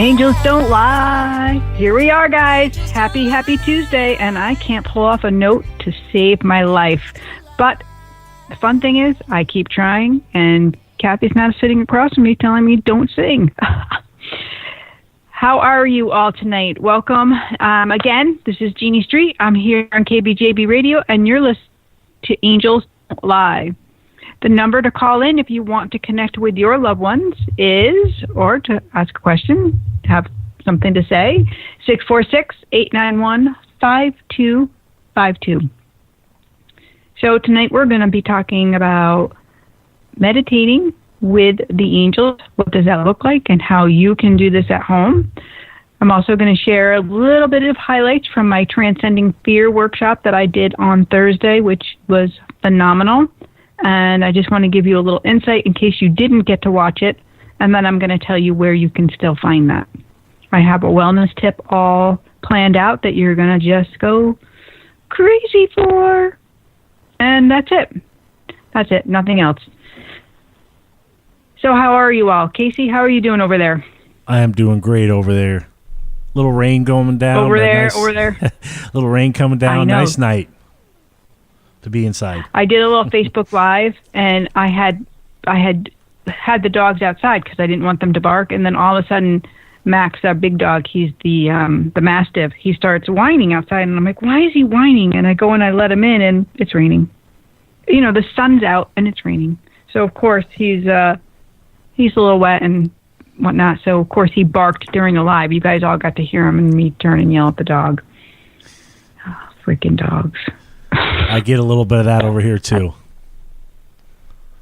Angels don't lie. Here we are, guys. Happy Tuesday, and I can't pull off a note to save my life. But the fun thing is, I keep trying, and Kathy's not sitting across from me telling me don't sing. How are you all tonight? Welcome. Again, this is Jeannie Street. I'm here on KBJB Radio, and you're listening to Angels Don't Lie. The number to call in if you want to connect with your loved ones is, or to ask a question, have something to say, 646-891-5252. So tonight we're going to be talking about meditating with the angels. What does that look like and how you can do this at home? I'm also going to share a little bit of highlights from my Transcending Fear workshop that I did on Thursday, which was phenomenal. And I just want to give you a little insight in case you didn't get to watch it. And then I'm going to tell you where you can still find that. I have a wellness tip all planned out that you're going to just go crazy for. And that's it. That's it. Nothing else. So how are you all? Casey, how are you doing over there? I am doing great over there. Little rain going down. Over there. Little rain coming down. Nice night to be inside. I did a little Facebook Live, and I had the dogs outside because I didn't want them to bark, and then all of a sudden, Max, our big dog, he's the Mastiff, he starts whining outside, and I'm like, why is he whining? And I go and I let him in, and it's raining. You know, the sun's out, and it's raining. So, of course, he's a little wet and whatnot, so, of course, he barked during the live. You guys all got to hear him and me turn and yell at the dog. Oh, freaking dogs. I get a little bit of that over here, too.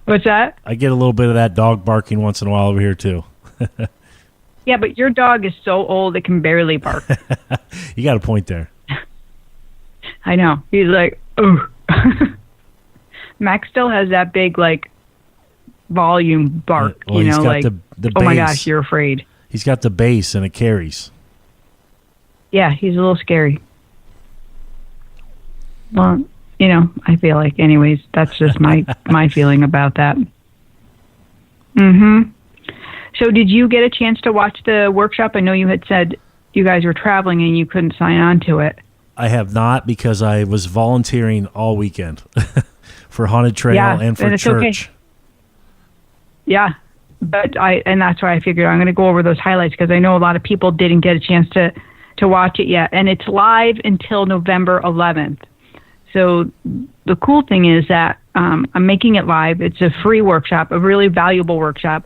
What's that? I get a little bit of that dog barking once in a while over here, too. Yeah, but your dog is so old it can barely bark. You got a point there. I know. He's like, oh. Max still has that big, like, volume bark, well, you know, like, the oh my gosh, you're afraid. He's got the bass and it carries. Yeah, he's a little scary. Well, you know, I feel like, anyways, that's just my feeling about that. Mm-hmm. So did you get a chance to watch the workshop? I know you had said you guys were traveling and you couldn't sign on to it. I have not because I was volunteering all weekend for Haunted Trail and for church. Okay. Yeah, but that's why I figured I'm going to go over those highlights because I know a lot of people didn't get a chance to watch it yet. And it's live until November 11th. So the cool thing is that I'm making it live. It's a free workshop, a really valuable workshop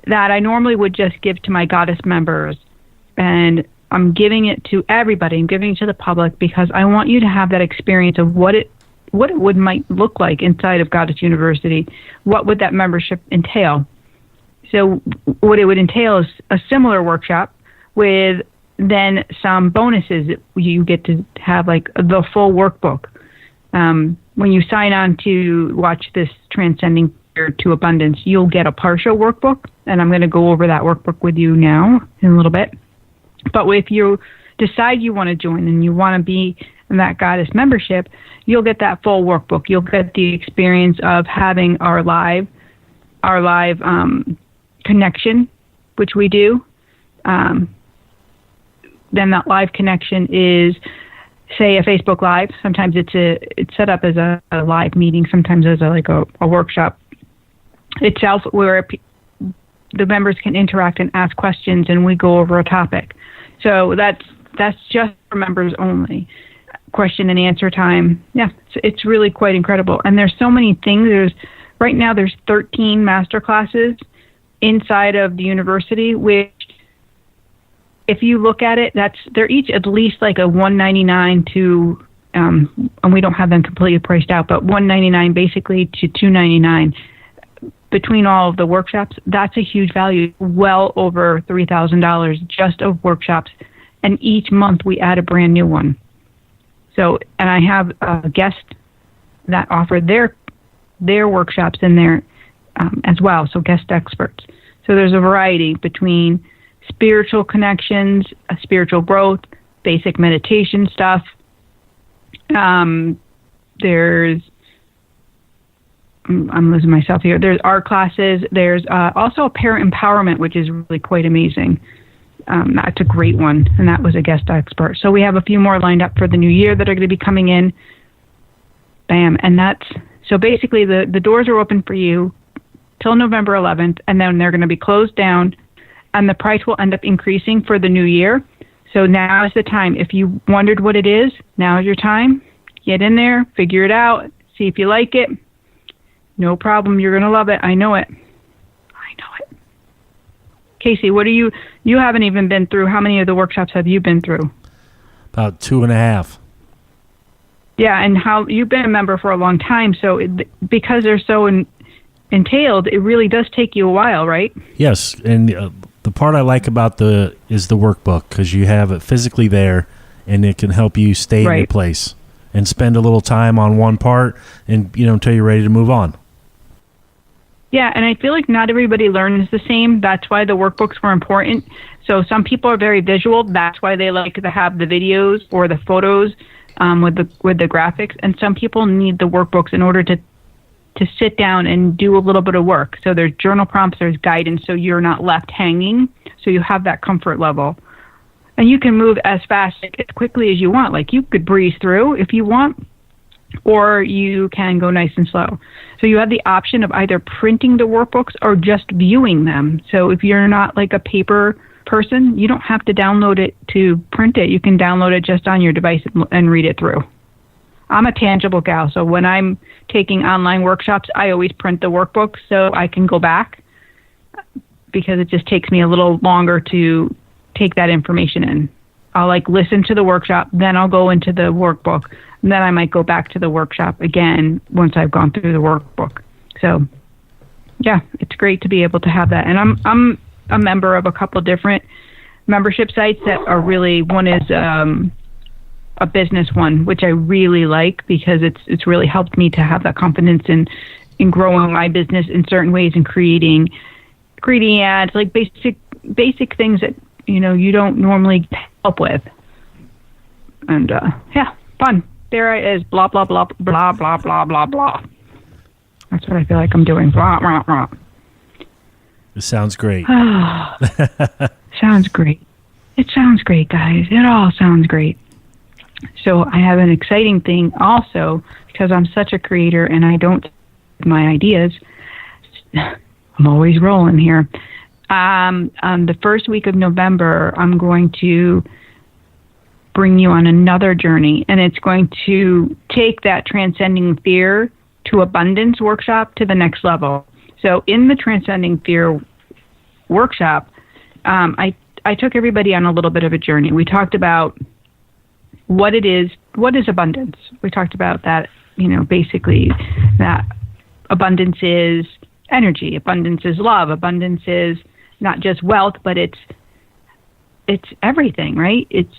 that I normally would just give to my Goddess members. And I'm giving it to everybody. I'm giving it to the public because I want you to have that experience of what it might look like inside of Goddess University. What would that membership entail? So what it would entail is a similar workshop with then some bonuses. You get to have like the full workbook. When you sign on to watch this Transcending Fear to Abundance, you'll get a partial workbook, and I'm going to go over that workbook with you now in a little bit. But if you decide you want to join and you want to be in that Goddess membership, you'll get that full workbook. You'll get the experience of having our live connection, which we do. Then that live connection is, say, a Facebook Live. Sometimes it's set up as a live meeting. Sometimes as a workshop itself, where the members can interact and ask questions, and we go over a topic. So that's just for members only. Question and answer time. Yeah, it's really quite incredible. And there's so many things. Right now there's 13 master classes inside of the university, which, if you look at it, they're each at least like a $199 to, and we don't have them completely priced out, but $199 basically to $299 between all of the workshops. That's a huge value, well over $3,000 just of workshops, and each month we add a brand new one. So, and I have a guest that offer their workshops in there as well, so guest experts. So there's a variety between spiritual connections, spiritual growth, basic meditation stuff. There's, I'm losing myself here. There's art classes. There's also parent empowerment, which is really quite amazing. That's a great one, and that was a guest expert. So we have a few more lined up for the new year that are going to be coming in. Bam. And so basically the doors are open for you till November 11th, and then they're going to be closed down, and the price will end up increasing for the new year. So now is the time. If you wondered what it is, now is your time. Get in there, figure it out, see if you like it. No problem. You're going to love it. I know it. Casey, you haven't even been through, how many of the workshops have you been through? About 2.5. Yeah, and you've been a member for a long time, so because they're so entailed, it really does take you a while, right? Yes, and the part I like about is the workbook, because you have it physically there, and it can help you stay in your place and spend a little time on one part, and until you're ready to move on. Yeah, and I feel like not everybody learns the same. That's why the workbooks were important. So some people are very visual. That's why they like to have the videos or the photos with the graphics. And some people need the workbooks in order to sit down and do a little bit of work. So there's journal prompts, there's guidance, so you're not left hanging. So you have that comfort level. And you can move as fast, as quickly as you want. Like you could breeze through if you want, or you can go nice and slow. So you have the option of either printing the workbooks or just viewing them. So if you're not like a paper person, you don't have to download it to print it. You can download it just on your device and read it through. I'm a tangible gal, so when I'm taking online workshops, I always print the workbook so I can go back, because it just takes me a little longer to take that information in. I'll listen to the workshop, then I'll go into the workbook, and then I might go back to the workshop again once I've gone through the workbook. So, yeah, it's great to be able to have that. And I'm a member of a couple different membership sites that are really, one is a business one, which I really like because it's really helped me to have that confidence in growing my business in certain ways and creating ads, like basic things that you don't normally help with. And yeah, fun. There it is. Blah blah blah blah blah blah blah blah. That's what I feel like I'm doing. Blah blah blah. It sounds great. Sounds great. It sounds great, guys. It all sounds great. So I have an exciting thing also, because I'm such a creator and I don't my ideas. I'm always rolling here. The first week of November, I'm going to bring you on another journey, and it's going to take that Transcending Fear to Abundance workshop to the next level. So in the Transcending Fear workshop, I took everybody on a little bit of a journey. We talked about what is abundance. We talked about that, basically that abundance is energy, abundance is love, abundance is not just wealth, but it's everything, right? It's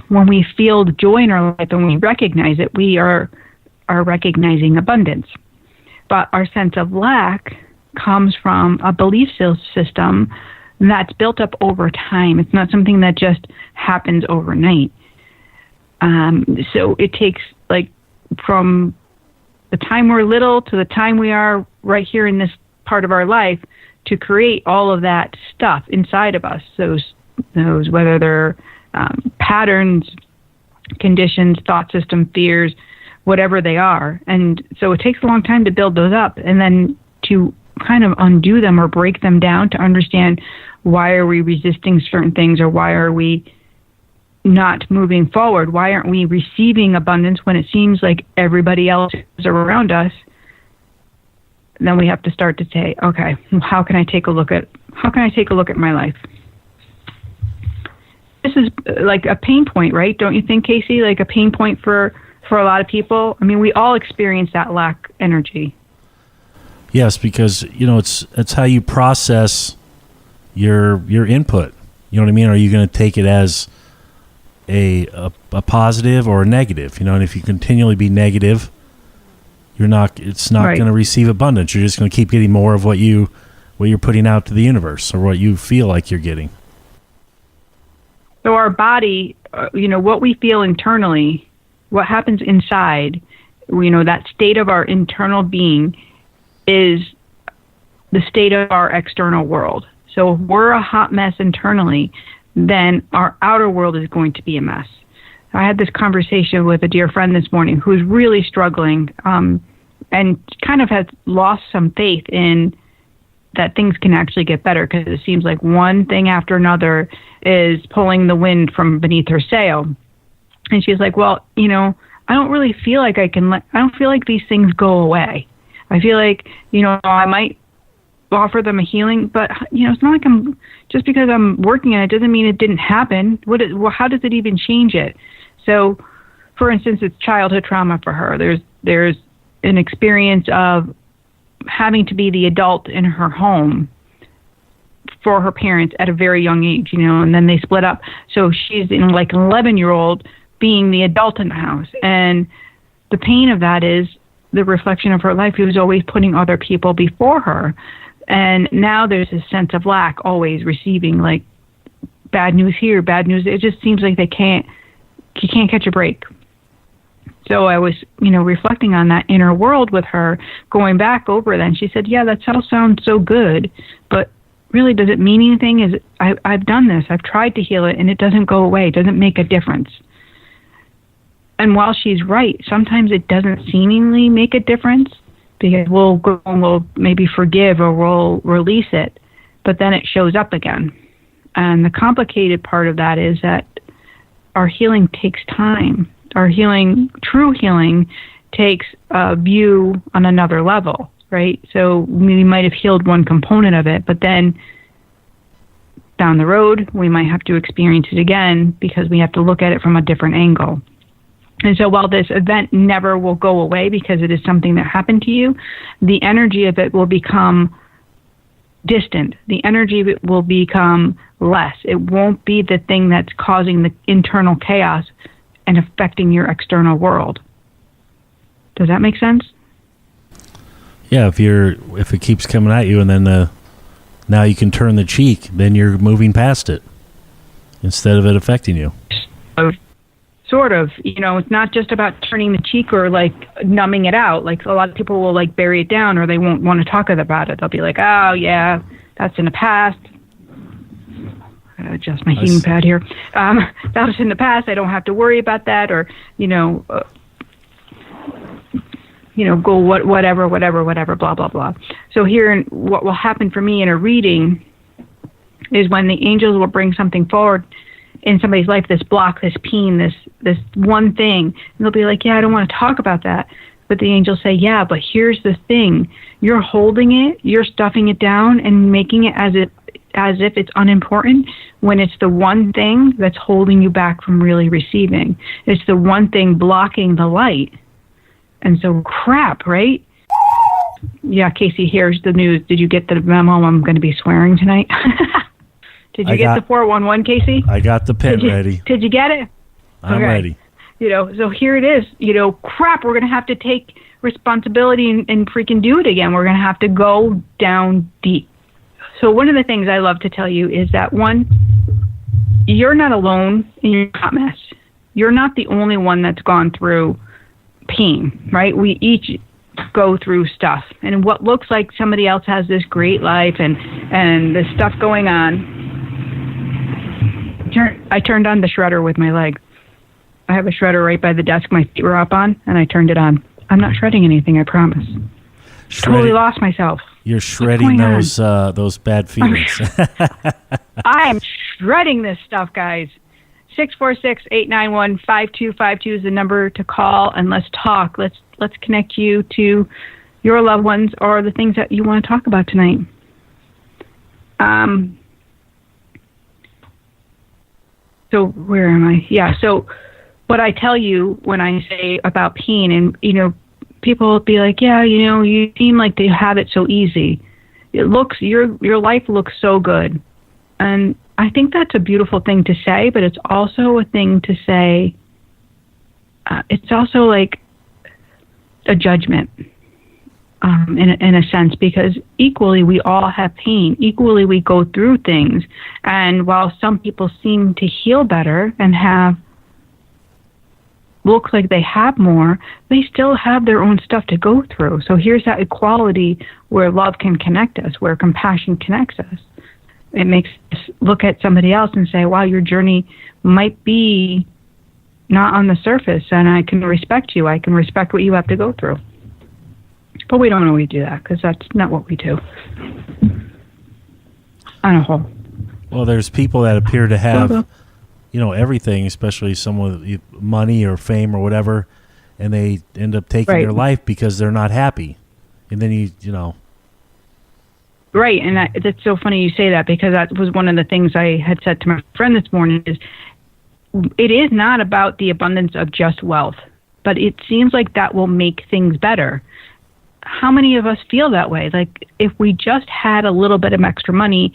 when we feel the joy in our life and we recognize it, we are recognizing abundance. But our sense of lack comes from a belief system that's built up over time. It's not something that just happens overnight. So it takes from the time we're little to the time we are right here in this part of our life to create all of that stuff inside of us. Those whether they're patterns, conditions, thought system, fears, whatever they are. And so it takes a long time to build those up, and then to kind of undo them or break them down to understand why are we resisting certain things, or why are we not moving forward? Why aren't we receiving abundance when it seems like everybody else is around us? Then we have to start to say, okay, how can I take a look at my life? This is like a pain point, right? Don't you think, Casey? Like a pain point for a lot of people. I mean, we all experience that lack energy. Yes, because it's how you process your input. You know what I mean? Are you going to take it as a positive or a negative? And if you continually be negative, it's not going to receive abundance. You're just going to keep getting more of what you're putting out to the universe, or what you feel like you're getting. So our body, what we feel internally, what happens inside, that state of our internal being is the state of our external world. So if we're a hot mess internally, then our outer world is going to be a mess. I had this conversation with a dear friend this morning who's really struggling and kind of has lost some faith in that things can actually get better, because it seems like one thing after another is pulling the wind from beneath her sail. And she's like, well, I don't really feel like I don't feel like these things go away. I feel like, I might offer them a healing, but, it's not like just because I'm working on it doesn't mean it didn't happen. How does it even change it? So, for instance, it's childhood trauma for her. There's an experience of having to be the adult in her home for her parents at a very young age, and then they split up. So she's in like an 11-year-old being the adult in the house. And the pain of that is the reflection of her life. She was always putting other people before her. And now there's a sense of lack, always receiving like bad news here, bad news. It just seems like you can't catch a break. So I was, reflecting on that inner world with her, going back over that, and she said, yeah, that all sounds so good, but really, does it mean anything? I've done this. I've tried to heal it, and it doesn't go away. It doesn't make a difference. And while she's right, sometimes it doesn't seemingly make a difference, because we'll go and we'll maybe forgive or we'll release it, but then it shows up again. And the complicated part of that is that our healing takes time. Our healing, true healing, takes a view on another level, right? So we might have healed one component of it, but then down the road, we might have to experience it again because we have to look at it from a different angle. And so while this event never will go away because it is something that happened to you, the energy of it will become distant. The energy of it will become less. It won't be the thing that's causing the internal chaos and affecting your external world. Does that make sense? Yeah, if it keeps coming at you, and then now you can turn the cheek, then you're moving past it instead of it affecting you. Sort of. It's not just about turning the cheek or like numbing it out. Like a lot of people will like bury it down, or they won't want to talk about it. They'll be like, oh yeah, that's in the past. Adjust my heating pad here. That was in the past. I don't have to worry about that, or go whatever, blah blah blah. So here, what will happen for me in a reading is when the angels will bring something forward in somebody's life, this block, this pain, this one thing, and they'll be like, yeah, I don't want to talk about that. But the angels say, yeah, but here's the thing: you're holding it, you're stuffing it down, and making it as if it's unimportant, when it's the one thing that's holding you back from really receiving. It's the one thing blocking the light. And so, crap, right? Yeah, Casey, here's the news. Did you get the memo? I'm going to be swearing tonight. Did you get the 411, Casey? I got the pen ready. Did you get it? I'm ready. So here it is. Crap, we're going to have to take responsibility and freaking do it again. We're going to have to go down deep. So one of the things I love to tell you is that, one, you're not alone in your hot mess. You're not the only one that's gone through pain, right? We each go through stuff. And what looks like somebody else has this great life and this stuff going on. I turned on the shredder with my leg. I have a shredder right by the desk my feet were up on, and I turned it on. I'm not shredding anything, I promise. Totally lost myself. You're shredding those bad feelings. I am shredding this stuff, guys. 646-891-5252 is the number to call, and let's talk. Let's connect you to your loved ones or the things that you want to talk about tonight. So where am I? Yeah. So what I tell you when I say about pain, and people will be like, yeah, you seem like they have it so easy. Your life looks so good. And I think that's a beautiful thing to say, but it's also a thing to say, it's also like a judgment, in a sense, because equally we all have pain. Equally we go through things. And while some people seem to heal better and looks like they have more, they still have their own stuff to go through. So here's that equality where love can connect us, where compassion connects us. It makes us look at somebody else and say, wow, your journey might be not on the surface, and I can respect you. I can respect what you have to go through. But we don't always do that, because that's not what we do on a whole. Well, there's people that appear to have, everything, especially someone with money or fame or whatever, and they end up taking their life because they're not happy. And then you know. Right, and that's so funny you say that, because that was one of the things I had said to my friend this morning is, it is not about the abundance of just wealth, but it seems like that will make things better. How many of us feel that way? Like, if we just had a little bit of extra money,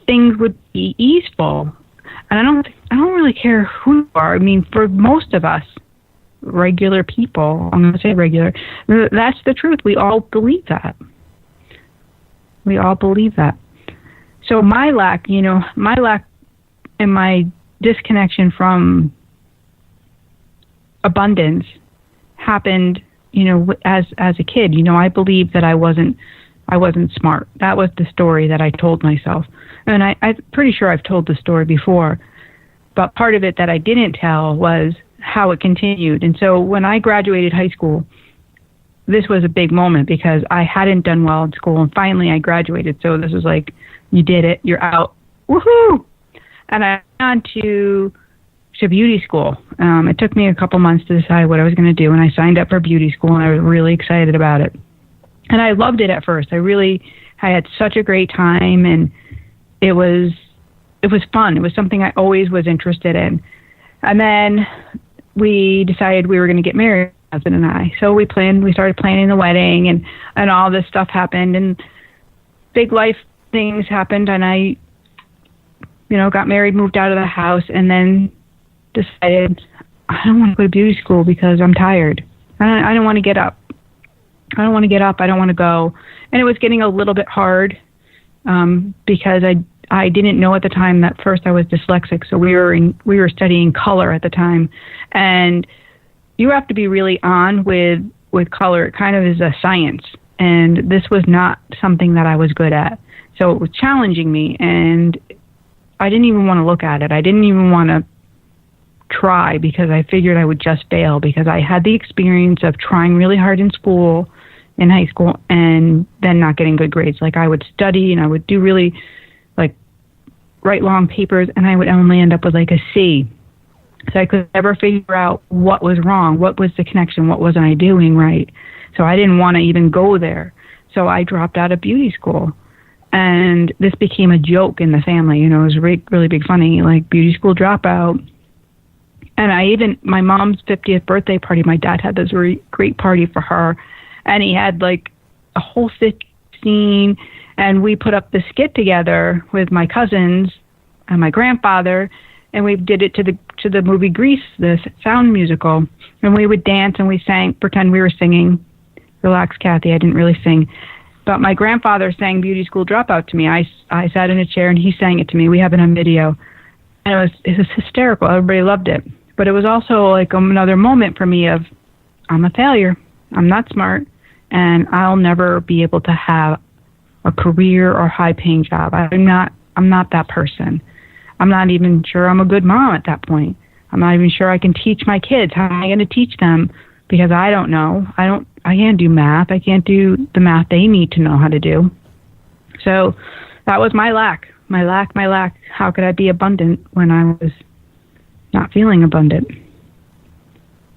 things would be easeful. And I don't really care who you are. I mean, for most of us, regular people, I'm going to say regular, that's the truth. We all believe that. We all believe that. So my lack and my disconnection from abundance happened, as a kid. I believed that I wasn't smart. That was the story that I told myself. And I'm pretty sure I've told the story before, but part of it that I didn't tell was how it continued. And so when I graduated high school, this was a big moment, because I hadn't done well in school, and finally I graduated. So this was like, you did it, you're out, woohoo! And I went on to beauty school. It took me a couple months to decide what I was going to do, and I signed up for beauty school, and I was really excited about it. And I loved it at first. I had such a great time, and it was fun. It was something I always was interested in. And then we decided we were going to get married, my husband and I. So we started planning the wedding, and all this stuff happened, and big life things happened, and I got married, moved out of the house, and then decided I don't want to go to beauty school because I'm tired. I don't want to get up. I don't want to get up. I don't want to go. And it was getting a little bit hard because I didn't know at the time that first I was dyslexic. So we were studying color at the time, and you have to be really on with color. It kind of is a science, and this was not something that I was good at. So it was challenging me, and I didn't even want to look at it. I didn't even want to try, because I figured I would just fail, because I had the experience of trying really hard in high school, and then not getting good grades. Like, I would study and I would do really, write long papers, and I would only end up with a C. So I could never figure out what was wrong, what was the connection, what wasn't I doing right. So I didn't want to even go there. So I dropped out of beauty school. And this became a joke in the family. It was really big funny, beauty school dropout. And my mom's 50th birthday party, my dad had this really great party for her. And he had a whole scene. And we put up the skit together with my cousins and my grandfather. And we did it to the movie Grease, the sound musical. And we would dance and we sang, pretend we were singing. Relax, Kathy, I didn't really sing. But my grandfather sang Beauty School Dropout to me. I sat in a chair and he sang it to me. We have it on video. And it was hysterical. Everybody loved it. But it was also another moment for me of, I'm a failure. I'm not smart. And I'll never be able to have a career or high-paying job. I'm not that person. I'm not even sure I'm a good mom at that point. I'm not even sure I can teach my kids. How am I going to teach them? Because I don't know. I can't do math. I can't do the math they need to know how to do. So that was my lack. My lack. How could I be abundant when I was not feeling abundant?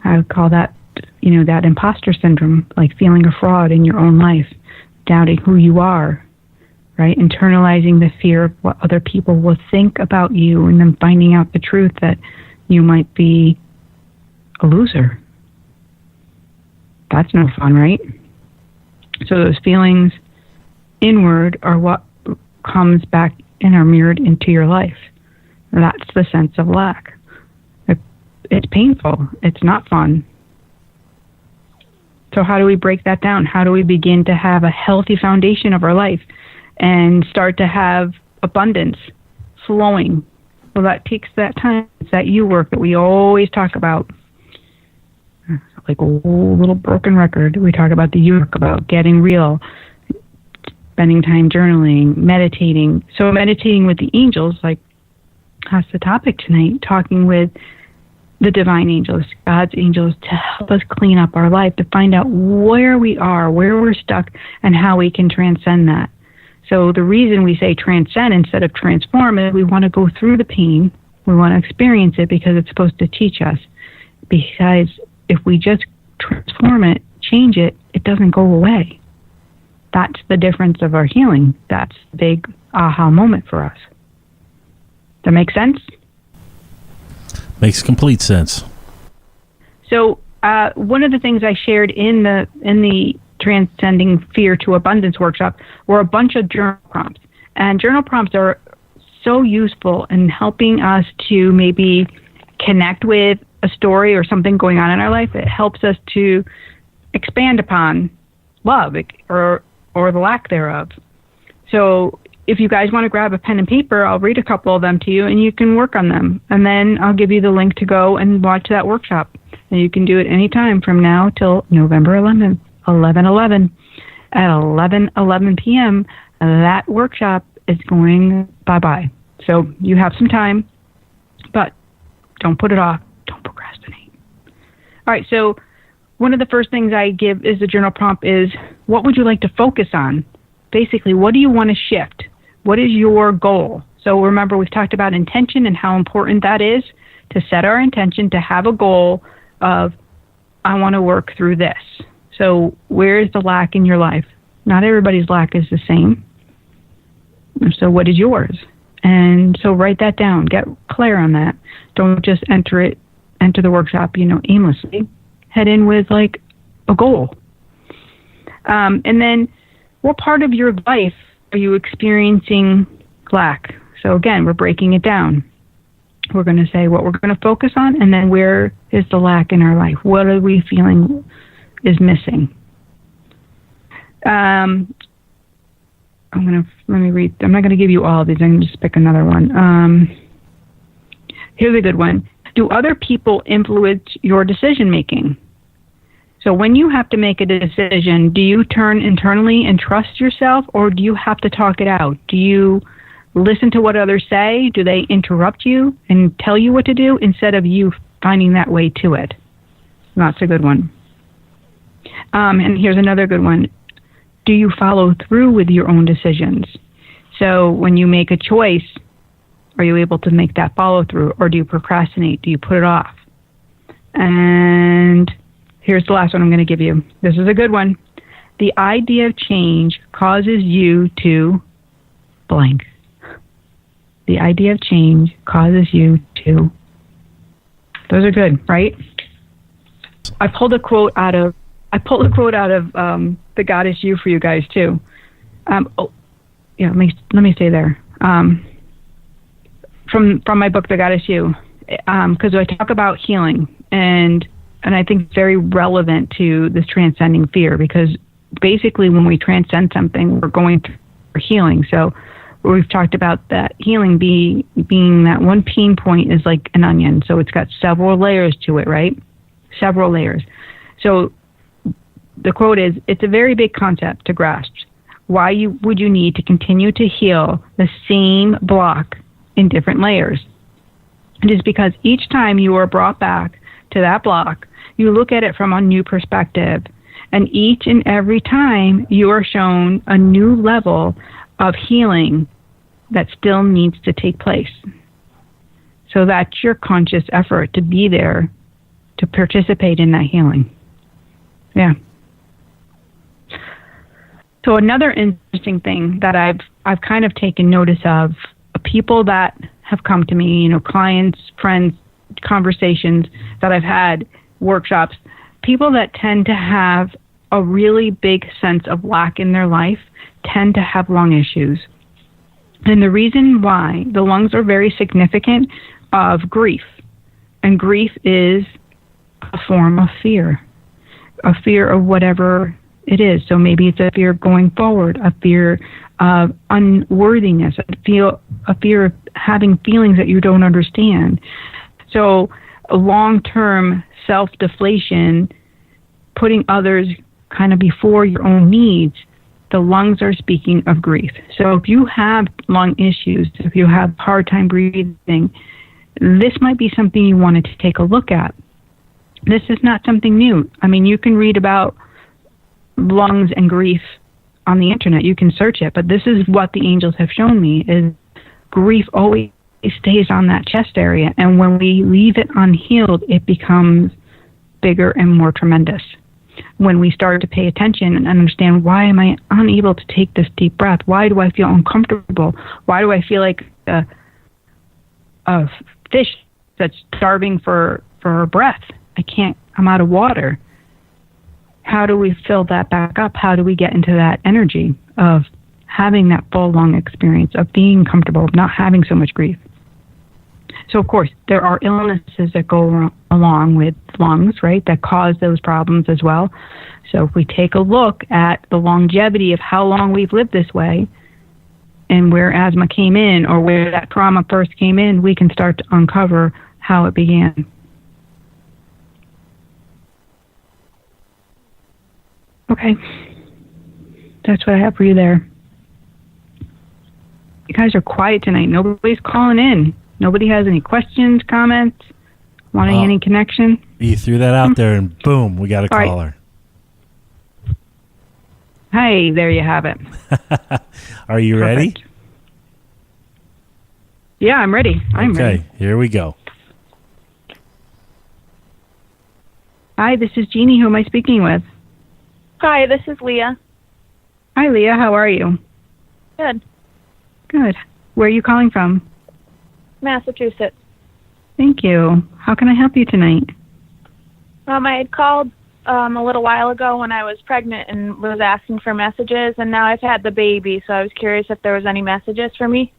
I would call that, that imposter syndrome, like feeling a fraud in your own life, doubting who you are, right? Internalizing the fear of what other people will think about you, and then finding out the truth that you might be a loser. That's no fun, right? So those feelings inward are what comes back and are mirrored into your life. That's the sense of lack. It's painful. It's not fun. So how do we break that down? How do we begin to have a healthy foundation of our life and start to have abundance flowing? Well, that takes that time. It's that you work that we always talk about. Like a whole little broken record. We talk about the you work, about getting real, spending time journaling, meditating. So meditating with the angels, like that's the topic tonight, talking with the divine angels, God's angels, to help us clean up our life, to find out where we are, where we're stuck, and how we can transcend that. So the reason we say transcend instead of transform is we want to go through the pain. We want to experience it because it's supposed to teach us. Because if we just transform it, change it, it doesn't go away. That's the difference of our healing. That's the big aha moment for us. Does that make sense? Makes complete sense. So one of the things I shared in the Transcending Fear to Abundance workshop were a bunch of journal prompts. And journal prompts are so useful in helping us to maybe connect with a story or something going on in our life. It helps us to expand upon love or the lack thereof. So if you guys want to grab a pen and paper, I'll read a couple of them to you and you can work on them. And then I'll give you the link to go and watch that workshop. And you can do it anytime from now till November 11th, 11/11 at 11:11 p.m. That workshop is going bye-bye. So you have some time, but don't put it off. Don't procrastinate. All right, so one of the first things I give is the journal prompt is, what would you like to focus on? Basically, what do you want to shift? What is your goal? So remember, we've talked about intention and how important that is, to set our intention, to have a goal of, I want to work through this. So where is the lack in your life? Not everybody's lack is the same. So what is yours? And so write that down. Get clear on that. Don't just enter the workshop, aimlessly. Head in with like a goal. And then what part of your life are you experiencing lack? So again, we're breaking it down. We're going to say what we're going to focus on, and then where is the lack in our life? What are we feeling is missing? Let me read. I'm not going to give you all of these. I'm going to just pick another one. Here's a good one. Do other people influence your decision making? So when you have to make a decision, do you turn internally and trust yourself, or do you have to talk it out? Do you listen to what others say? Do they interrupt you and tell you what to do instead of you finding that way to it? That's a good one. And here's another good one. Do you follow through with your own decisions? So when you make a choice, are you able to make that follow through, or do you procrastinate? Do you put it off? And here's the last one I'm going to give you. This is a good one. The idea of change causes you to blank. The idea of change causes you to. Those are good, right? I pulled a quote out of The God Is You for you guys too. Let me stay there. From my book, The God Is You, because I talk about healing, and I think it's very relevant to this transcending fear, because basically when we transcend something, we're going through healing. So we've talked about that healing being that one pain point is like an onion. So it's got several layers to it, right? Several layers. So the quote is, it's a very big concept to grasp. Why would you need to continue to heal the same block in different layers? It is because each time you are brought back to that block, you look at it from a new perspective. And each and every time you are shown a new level of healing that still needs to take place. So that's your conscious effort to be there to participate in that healing. Yeah. So another interesting thing that I've kind of taken notice of, people that have come to me, clients, friends, conversations that I've had, workshops, people that tend to have a really big sense of lack in their life tend to have lung issues. And the reason why, the lungs are very significant of grief. And grief is a form of fear, a fear of whatever it is. So maybe it's a fear of going forward, a fear of unworthiness, a fear of having feelings that you don't understand. So a long-term self-deflation, putting others kind of before your own needs, the lungs are speaking of grief. So if you have lung issues, if you have hard time breathing, this might be something you wanted to take a look at. This is not something new. I mean, you can read about lungs and grief on the internet. You can search it, but this is what the angels have shown me, is grief always stays on that chest area, and when we leave it unhealed, it becomes bigger and more tremendous. When we start to pay attention and understand, why am I unable to take this deep breath? Why do I feel uncomfortable? Why do I feel like a fish that's starving for a breath? I'm out of water. How do we fill that back up? How do we get into that energy of having that full lung experience, of being comfortable, of not having so much grief? So, of course, there are illnesses that go along with lungs, right, that cause those problems as well. So if we take a look at the longevity of how long we've lived this way and where asthma came in or where that trauma first came in, we can start to uncover how it began. Okay. That's what I have for you there. You guys are quiet tonight. Nobody's calling in. Nobody has any questions, comments, wanting any connection? You threw that out there, and boom, we got a caller. Hey, there you have it. Are you ready? Yeah, I'm ready. I'm ready. Okay, here we go. Hi, this is Jeannie. Who am I speaking with? Hi, this is Leah. Hi, Leah. How are you? Good. Good. Where are you calling from? Massachusetts. Thank you. How can I help you tonight? I had called a little while ago when I was pregnant and was asking for messages, and now I've had the baby, so I was curious if there was any messages for me.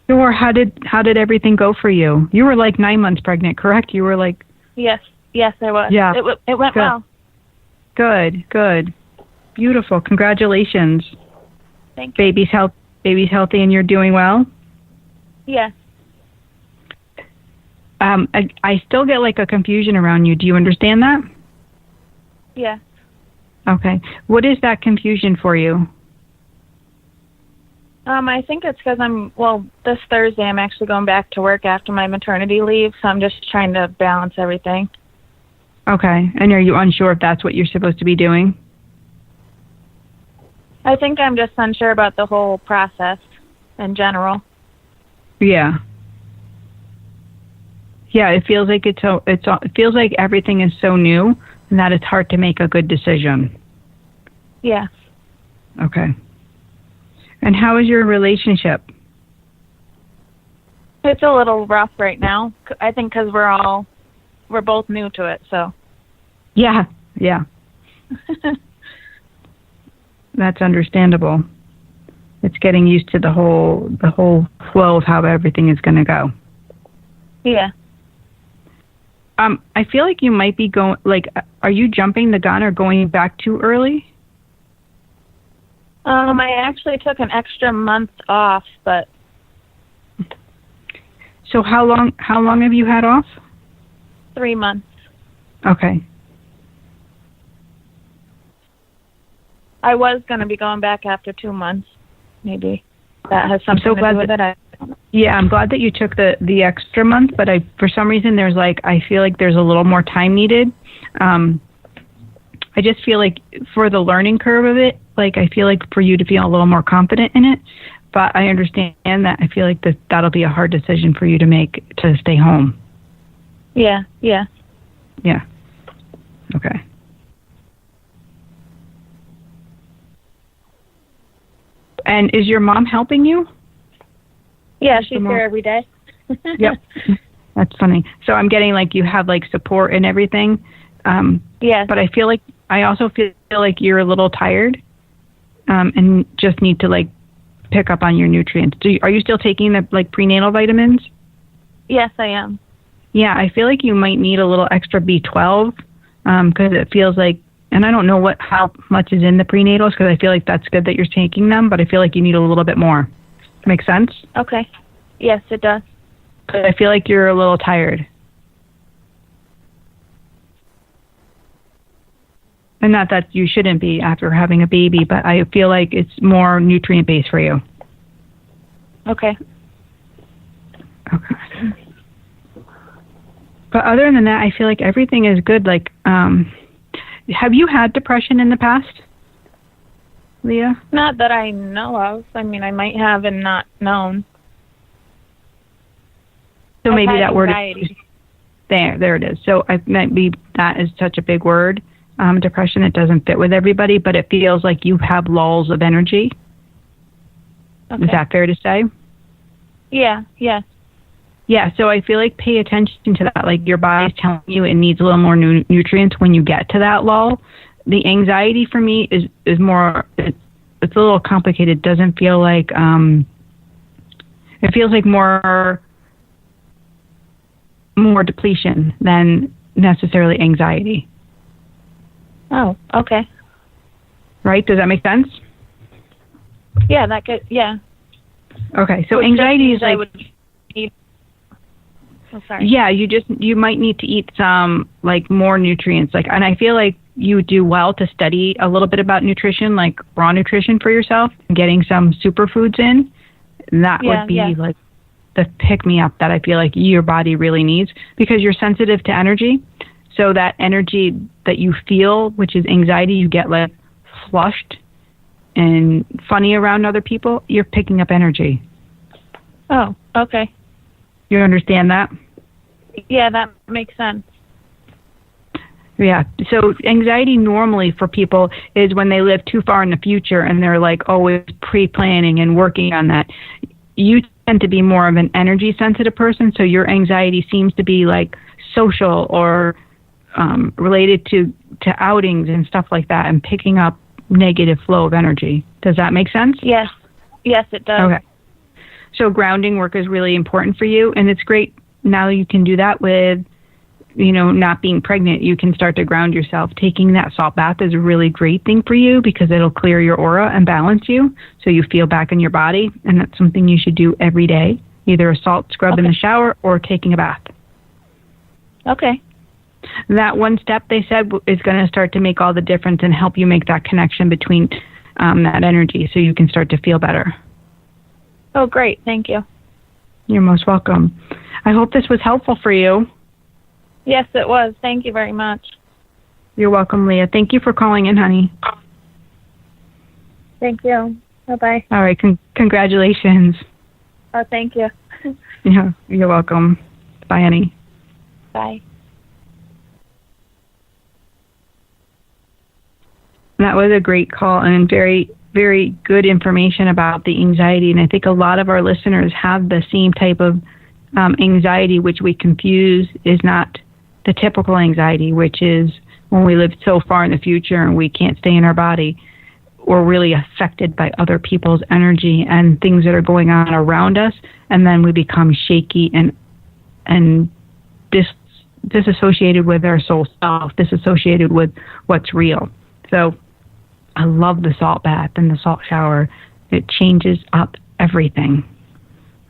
Sure. How did everything go for you? You were like 9 months pregnant, correct? You were like... Yes, I was. Yeah. It went good. well. Good. Beautiful. Congratulations. Thank you. Baby's healthy and you're doing well? Yes. I still get like a confusion around you. Do you understand that? Yes. Okay. What is that confusion for you? I think it's because this Thursday I'm actually going back to work after my maternity leave, so I'm just trying to balance everything. Okay. And are you unsure if that's what you're supposed to be doing? I think I'm just unsure about the whole process in general. Yeah. Yeah, it feels like it feels like everything is so new and that it's hard to make a good decision. Yeah. Okay. And how is your relationship? It's a little rough right now. I think because we're both new to it, so. Yeah. That's understandable. It's getting used to the whole flow of how everything is going to go. Yeah. I feel like you might be going, are you jumping the gun or going back too early? I actually took an extra month off, but. So how long have you had off? 3 months. Okay. I was going to be going back after 2 months, maybe. That has something to do with it. I don't know. Yeah, I'm glad that you took the extra month, but for some reason I feel like there's a little more time needed. I just feel like for the learning curve of it, I feel like for you to feel a little more confident in it, but I understand that I feel like that'll be a hard decision for you to make to stay home. Yeah. Yeah. Okay. And is your mom helping you? Yeah, she's here every day. Yep. That's funny. So I'm getting you have support and everything. Yeah. But I also feel like you're a little tired, and just need to pick up on your nutrients. Are you still taking the prenatal vitamins? Yes, I am. Yeah, I feel like you might need a little extra B12, because it feels like, and I don't know how much is in the prenatals, because I feel like that's good that you're taking them, but I feel like you need a little bit more. Make sense? Okay. Yes, it does. But I feel like you're a little tired. And not that you shouldn't be after having a baby, but I feel like it's more nutrient-based for you. Okay. Okay. But other than that, I feel like everything is good. Like, have you had depression in the past, Leah? Not that I know of. I mean, I might have and not known. So maybe that anxiety. word is there it is. So maybe that is such a big word, depression. It doesn't fit with everybody, but it feels like you have lulls of energy. Okay. Is that fair to say? Yeah. Yeah, so I feel like pay attention to that. Like your body's telling you it needs a little more nutrients when you get to that lull. The anxiety for me is more, it's a little complicated. It doesn't feel like, it feels like more depletion than necessarily anxiety. Oh, okay. Right? Does that make sense? Yeah, that could, yeah. Okay, so anxiety is like... Oh, sorry. Yeah, you might need to eat some like more nutrients. Like, and I feel like you do well to study a little bit about nutrition, like raw nutrition for yourself, getting some superfoods in. That would be like the pick me up that I feel like your body really needs, because you're sensitive to energy. So that energy that you feel, which is anxiety, you get like flushed and funny around other people. You're picking up energy. Oh, okay. You understand that? Yeah, that makes sense. Yeah. So anxiety normally for people is when they live too far in the future and they're like always pre-planning and working on that. You tend to be more of an energy sensitive person, so your anxiety seems to be like social or related to outings and stuff like that, and picking up negative flow of energy. Does that make sense? Yes, it does. Okay. So grounding work is really important for you, and it's great now you can do that with, not being pregnant. You can start to ground yourself. Taking that salt bath is a really great thing for you because it'll clear your aura and balance you so you feel back in your body, and that's something you should do every day, either a salt scrub in the shower or taking a bath. Okay. That one step, they said, is going to start to make all the difference and help you make that connection between that energy so you can start to feel better. Oh, great. Thank you. You're most welcome. I hope this was helpful for you. Yes, it was. Thank you very much. You're welcome, Leah. Thank you for calling in, honey. Thank you. Bye-bye. All right. Congratulations. Oh, thank you. Yeah, you're welcome. Bye, honey. Bye. That was a great call and very, very good information about the anxiety. And I think a lot of our listeners have the same type of anxiety, which we confuse is not the typical anxiety, which is when we live so far in the future and we can't stay in our body. We're really affected by other people's energy and things that are going on around us. And then we become shaky and disassociated with our soul self, disassociated with what's real. So I love the salt bath and the salt shower. It changes up everything.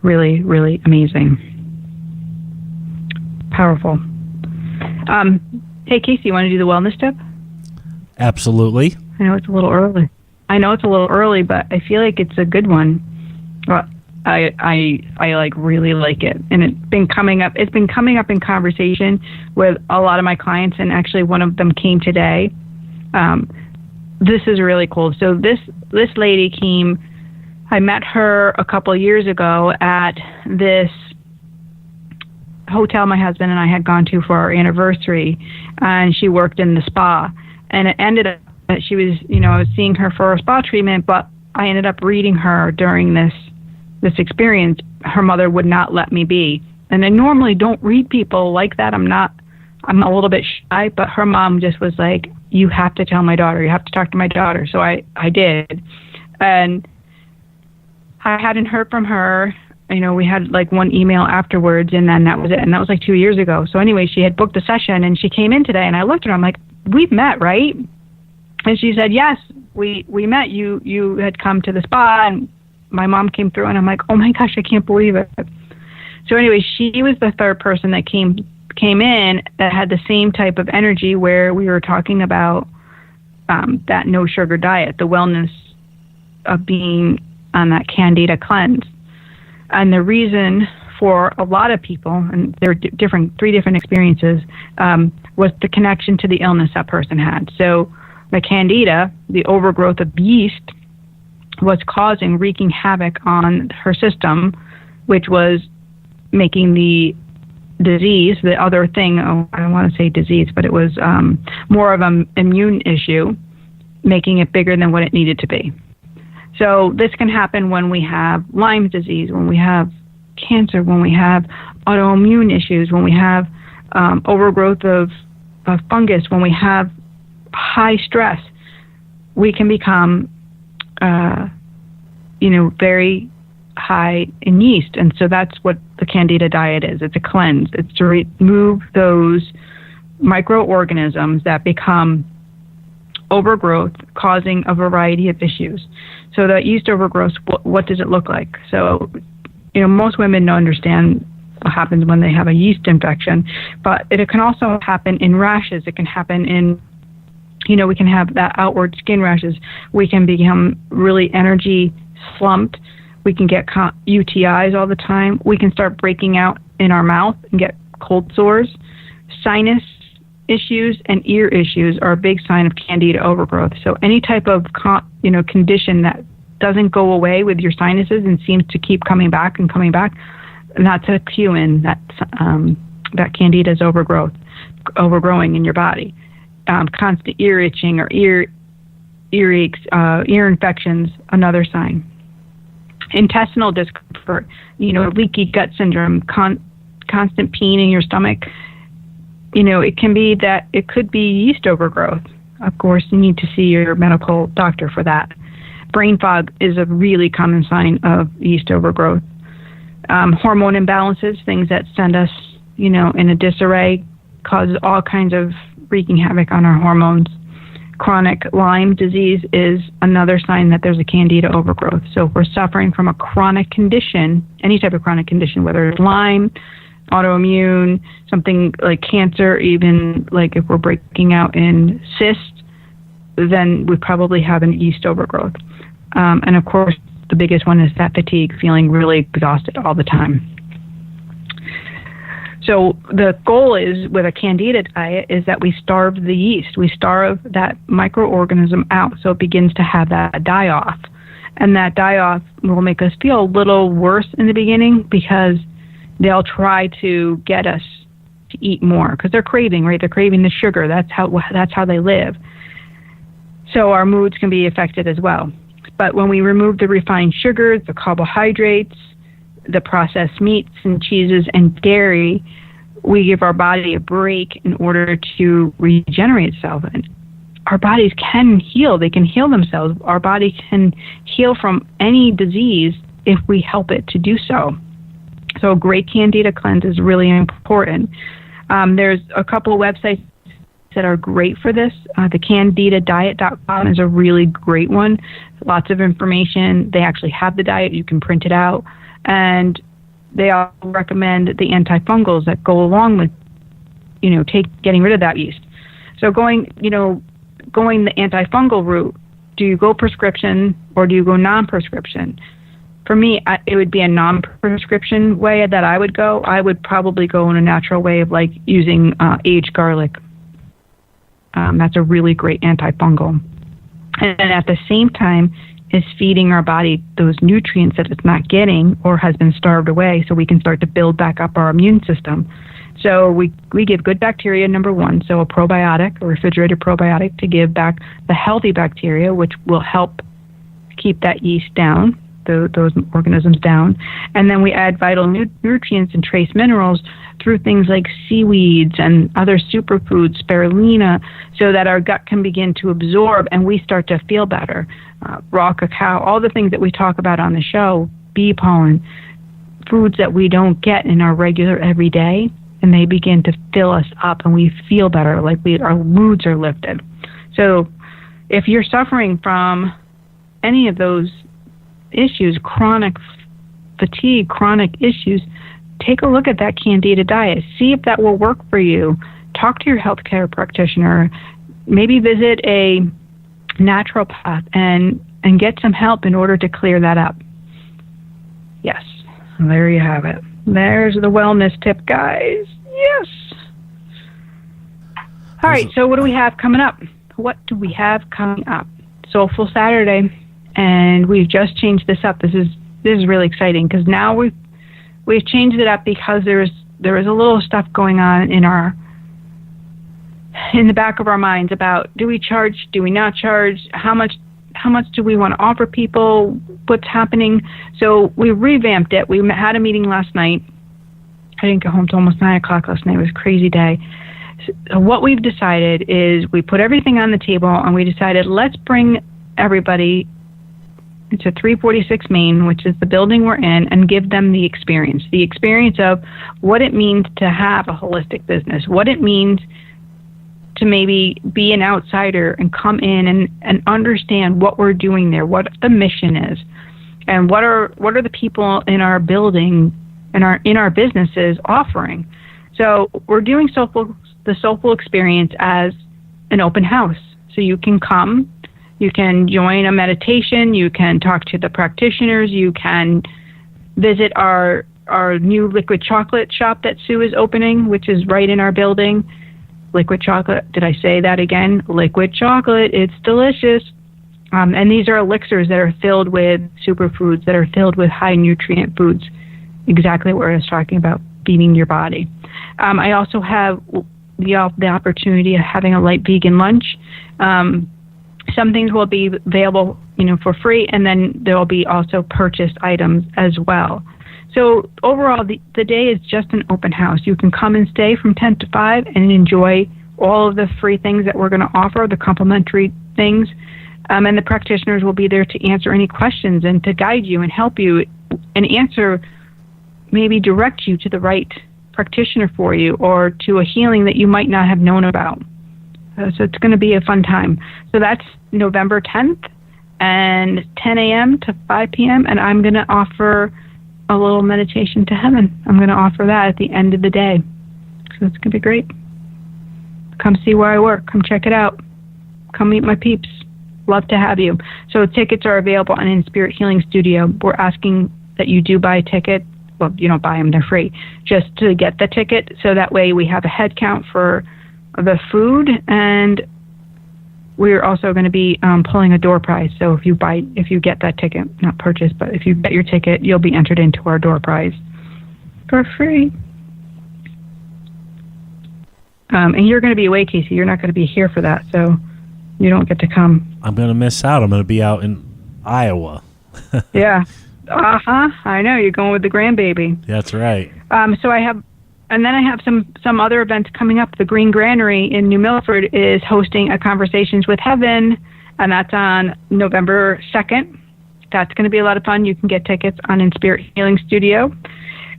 Really, really amazing. Powerful. Hey, Casey, you want to do the wellness tip? Absolutely. I know it's a little early. But I feel like it's a good one. Well, I like really like it, and it's been coming up in conversation with a lot of my clients, and actually one of them came today. This is really cool. So this lady came. I met her a couple of years ago at this hotel my husband and I had gone to for our anniversary, and she worked in the spa. And it ended up that she was, I was seeing her for a spa treatment, but I ended up reading her during this experience. Her mother would not let me be. And I normally don't read people like that. I'm a little bit shy, but her mom just was like, you have to tell my daughter, you have to talk to my daughter. So I did. And I hadn't heard from her. We had like one email afterwards, and then that was it. And that was like 2 years ago. So anyway, she had booked a session, and she came in today, and I looked at her. I'm like, we've met, right? And she said, yes, we met. You had come to the spa, and my mom came through, and I'm like, oh my gosh, I can't believe it. So anyway, she was the third person that came in that had the same type of energy, where we were talking about that no sugar diet, the wellness of being on that Candida cleanse. And the reason for a lot of people, and there are three different experiences, was the connection to the illness that person had. So the Candida, the overgrowth of yeast, was wreaking havoc on her system, which was making the disease, the other thing, I don't want to say disease, but it was more of an immune issue, making it bigger than what it needed to be. So this can happen when we have Lyme disease, when we have cancer, when we have autoimmune issues, when we have overgrowth of fungus, when we have high stress. We can become, very high in yeast. And so that's what the Candida diet is. It's a cleanse. It's to remove those microorganisms that become overgrowth, causing a variety of issues. So the yeast overgrowth, what does it look like? So, most women don't understand what happens when they have a yeast infection, but it can also happen in rashes. It can happen in, we can have that outward skin rashes. We can become really energy slumped. We can get UTIs all the time. We can start breaking out in our mouth and get cold sores. Sinus issues and ear issues are a big sign of Candida overgrowth. So any type of condition that doesn't go away with your sinuses and seems to keep coming back, and that's a cue in that Candida is overgrowing in your body. Constant ear itching or earaches, ear infections, another sign. Intestinal discomfort, leaky gut syndrome, constant pain in your stomach. It can be that it could be yeast overgrowth. Of course, you need to see your medical doctor for that. Brain fog is a really common sign of yeast overgrowth. Hormone imbalances, things that send us, in a disarray, cause all kinds of wreaking havoc on our hormones. Chronic Lyme disease is another sign that there's a Candida overgrowth. So if we're suffering from a chronic condition, any type of chronic condition, whether it's Lyme, autoimmune, something like cancer, even like if we're breaking out in cysts, then we probably have an yeast overgrowth. And of course, the biggest one is that fatigue, feeling really exhausted all the time. So the goal is with a Candida diet is that we starve the yeast. We starve that microorganism out so it begins to have that die-off. And that die-off will make us feel a little worse in the beginning because they'll try to get us to eat more because they're craving, right? They're craving the sugar. That's how they live. So our moods can be affected as well. But when we remove the refined sugars, the carbohydrates, the processed meats and cheeses and dairy, we give our body a break in order to regenerate itself. And our bodies can heal. They can heal themselves. Our body can heal from any disease if we help it to do so. So a great Candida cleanse is really important. There's a couple of websites that are great for this. The CandidaDiet.com is a really great one. Lots of information. They actually have the diet. You can print it out. And they also recommend the antifungals that go along with, getting rid of that yeast. So going the antifungal route, do you go prescription or do you go non-prescription? For me, it would be a non-prescription way that I would go. I would probably go in a natural way of like using aged garlic. That's a really great antifungal. And at the same time, is feeding our body those nutrients that it's not getting or has been starved away so we can start to build back up our immune system. So we give good bacteria, number one, so a probiotic, a refrigerated probiotic to give back the healthy bacteria, which will help keep that yeast down, those organisms down. And then we add vital nutrients and trace minerals through things like seaweeds and other superfoods, spirulina, so that our gut can begin to absorb and we start to feel better. Raw cacao, all the things that we talk about on the show, bee pollen, foods that we don't get in our regular everyday, and they begin to fill us up and we feel better, like our moods are lifted. So if you're suffering from any of those issues, chronic fatigue, chronic issues, take a look at that Candida diet. See if that will work for you. Talk to your healthcare practitioner. Maybe visit a naturopath and get some help in order to clear that up. Yes, there you have it. There's the wellness tip, guys. Yes. All right, so what do we have coming up? What do we have coming up? Soulful Saturday, and we've just changed this up. This is really exciting because now we've changed it up because there is a little stuff going on in the back of our minds about, do we charge, do we not charge, how much do we want to offer people, what's happening. So we revamped it. We had a meeting last night. I didn't get home till almost 9 o'clock last night. It was a crazy day. So what we've decided is we put everything on the table, and we decided let's bring everybody to 346 Main, which is the building we're in, and give them the experience of what it means to have a holistic business, what it means to maybe be an outsider and come in and understand what we're doing there, what the mission is, and what are the people in our building and in our businesses offering. So we're doing the Soulful Experience as an open house. So you can come, you can join a meditation, you can talk to the practitioners, you can visit our new liquid chocolate shop that Sue is opening, which is right in our building. Liquid chocolate, did I say that again? Liquid chocolate, it's delicious. And these are elixirs that are filled with superfoods, that are filled with high nutrient foods, exactly what I was talking about, feeding your body. I also have the opportunity of having a light vegan lunch. Some things will be available, for free, and then there will be also purchased items as well. So overall, the day is just an open house. You can come and stay from 10 to 5 and enjoy all of the free things that we're going to offer, the complimentary things, and the practitioners will be there to answer any questions and to guide you and help you and answer, maybe direct you to the right practitioner for you or to a healing that you might not have known about. So it's going to be a fun time. So that's November 10th and 10 a.m. to 5 p.m. And I'm going to offer a little meditation to heaven. I'm going to offer that at the end of the day. So it's going to be great. Come see where I work. Come check it out. Come meet my peeps. Love to have you. So tickets are available on In Spirit Healing Studio. We're asking that you do buy a ticket. Well, you don't buy them, they're free, just to get the ticket. So that way we have a head count for the food, and we're also going to be pulling a door prize. So if you get that ticket, not purchase, but if you get your ticket, you'll be entered into our door prize for free. And you're going to be away, Casey. You're not going to be here for that, so you don't get to come. I'm going to miss out. I'm going to be out in Iowa. Yeah. I know, you're going with the grandbaby. That's right. So I have some other events coming up. The Green Granary in New Milford is hosting a Conversations with Heaven, and that's on November 2nd. That's going to be a lot of fun. You can get tickets on In Spirit Healing Studio.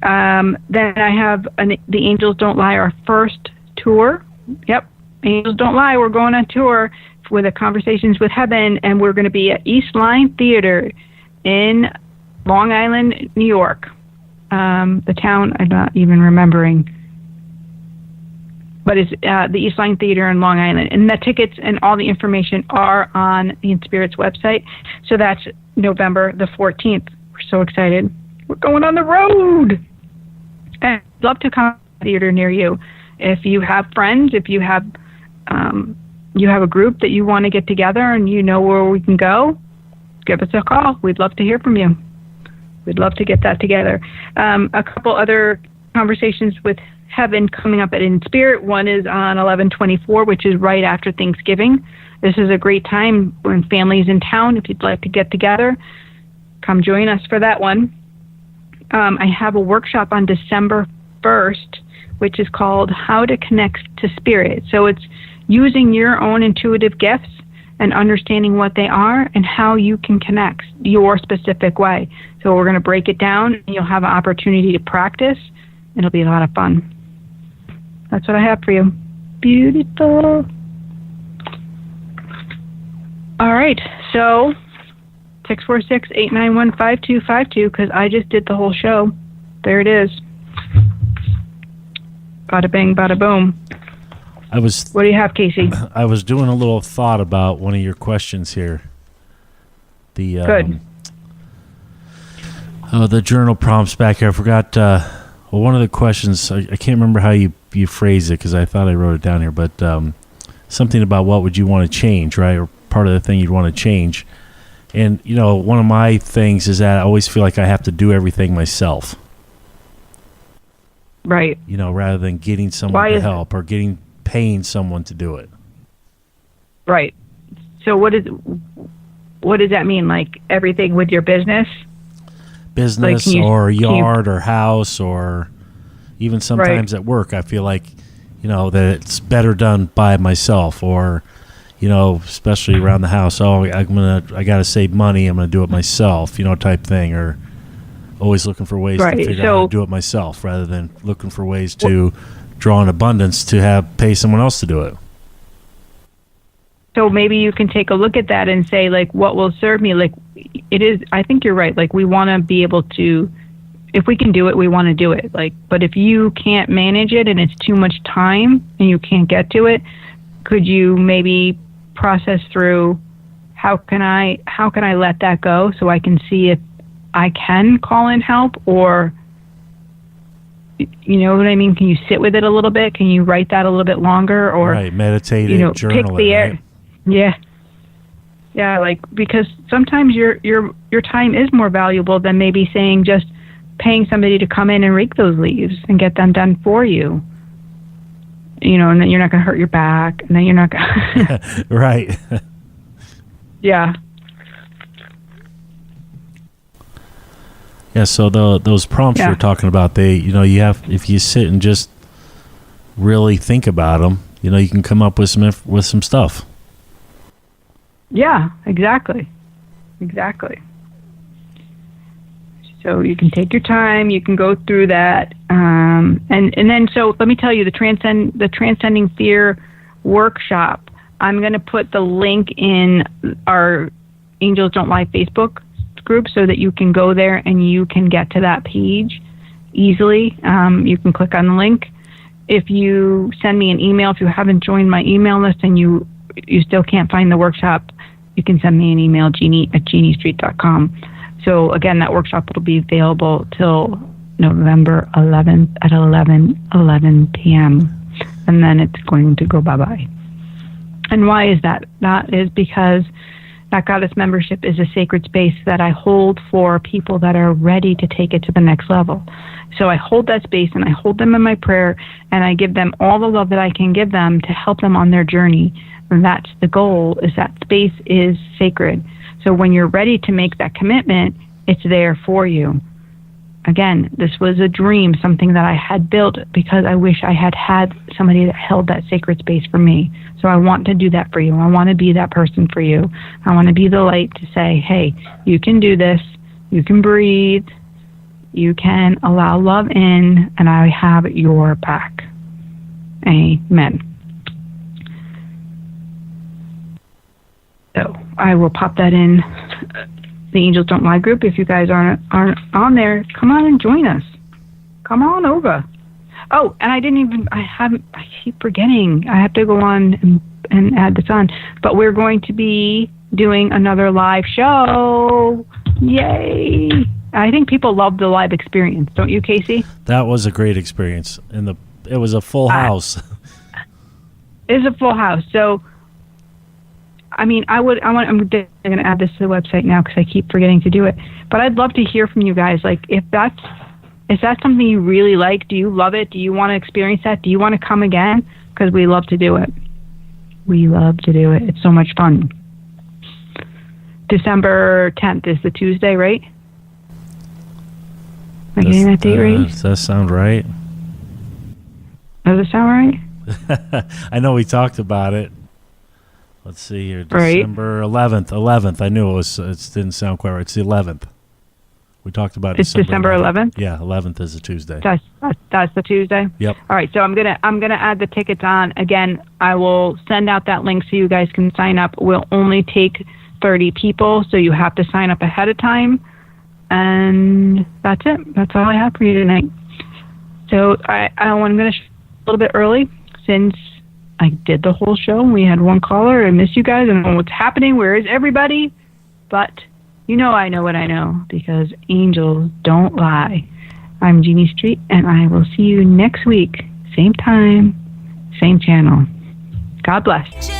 Then I have the Angels Don't Lie, our first tour. Yep, Angels Don't Lie. We're going on tour with a Conversations with Heaven, and we're going to be at East Line Theater in Long Island, New York. The town I'm not even remembering, but it's the East Line Theater in Long Island. And the tickets and all the information are on the In Spirit's website. So that's November the 14th. We're so excited. We're going on the road. And I'd love to come to a theater near you. If you have friends, if you have a group that you want to get together and you know where we can go, give us a call. We'd love to hear from you. We'd love to get that together. A couple other Conversations with Heaven coming up at In Spirit. One is on 11/24, which is right after Thanksgiving. This is a great time when families in town. If you'd like to get together, come join us for that one. I have a workshop on December 1st, which is called How to Connect to Spirit. So it's using your own intuitive gifts and understanding what they are and how you can connect your specific way. So we're going to break it down, and you'll have an opportunity to practice. It'll be a lot of fun. That's what I have for you. Beautiful. All right, so 646-891-5252, because I just did the whole show. There it is. Bada bing, bada boom. What do you have, Casey? I was doing a little thought about one of your questions here. The Good. The journal prompts back here. I forgot. One of the questions, I can't remember how you phrased it because I thought I wrote it down here, but something about what would you want to change, right? Or part of the thing you'd want to change. And, one of my things is that I always feel like I have to do everything myself. Right. Rather than getting someone to help or paying someone to do it. Right. So what does that mean? Like everything with your business? Or yard or house or even sometimes at work, I feel like, that it's better done by myself or, especially around the house. Oh, I got to save money. I'm going to do it myself, type thing, or always looking for ways to figure out how to do it myself rather than looking for ways to draw an abundance to pay someone else to do it. So maybe you can take a look at that and say, like, what will serve me? Like, I think you're right. Like, we want to be able to, if we can do it, we want to do it. Like, but if you can't manage it and it's too much time and you can't get to it, could you maybe process through how can I let that go so I can see if I can call in help, or, you know what I mean? Can you sit with it a little bit? Can you write that a little bit longer, or meditate it, journal pick the it, right? Yeah, like, because sometimes your time is more valuable than maybe saying just paying somebody to come in and rake those leaves and get them done for you. And then you're not going to hurt your back, and then you're not going to... Right. Yeah. Yeah, so those prompts you're talking about, you have, if you sit and just really think about them, you can come up with some stuff. Yeah, exactly. So you can take your time, you can go through that, and then, so let me tell you, the Transcending Fear workshop, I'm going to put the link in our Angels Don't Lie Facebook group so that you can go there and you can get to that page easily. You can click on the link. If you send me an email, if you haven't joined my email list and you still can't find the workshop, you can send me an email, Jeanne@jeanniestreet.com. So again, that workshop will be available till November 11th at 11 p.m. And then it's going to go bye-bye. And why is that? That is because that Goddess membership is a sacred space that I hold for people that are ready to take it to the next level. So I hold that space and I hold them in my prayer and I give them all the love that I can give them to help them on their journey. And that's the goal, is that space is sacred. So when you're ready to make that commitment, it's there for you. Again, this was a dream, something that I had built because I wish I had somebody that held that sacred space for me. So I want to do that for you. I want to be that person for you. I want to be the light to say, hey, you can do this. You can breathe. You can allow love in, and I have your back. Amen. So I will pop that in the Angels Don't Lie group. If you guys aren't on there, come on and join us. Come on over. Oh, and I keep forgetting. I have to go on and add this on. But we're going to be doing another live show. Yay! I think people love the live experience, don't you, Casey? That was a great experience, and it was a full house. It's a full house. So, I mean, I'm going to add this to the website now because I keep forgetting to do it. But I'd love to hear from you guys. Like, is that something you really like? Do you love it? Do you want to experience that? Do you want to come again? Because we love to do it. We love to do it. It's so much fun. December 10th is the Tuesday, right? Am I getting that date right? Does that sound right? Does it sound right? I know we talked about it. Let's see here. Right. December 11th. I knew it didn't sound quite right. It's the 11th. We talked about it's December 11th? Yeah, 11th is a Tuesday. That's the Tuesday? Yep. All right, so I'm gonna add the tickets on. Again, I will send out that link so you guys can sign up. We'll only take 30 people, so you have to sign up ahead of time. And that's it. That's all I have for you tonight. So I'm going to a little bit early since I did the whole show, and we had one caller. I miss you guys. I don't know what's happening. Where is everybody? But you know I know what I know, because angels don't lie. I'm Jeannie Street, and I will see you next week. Same time, same channel. God bless.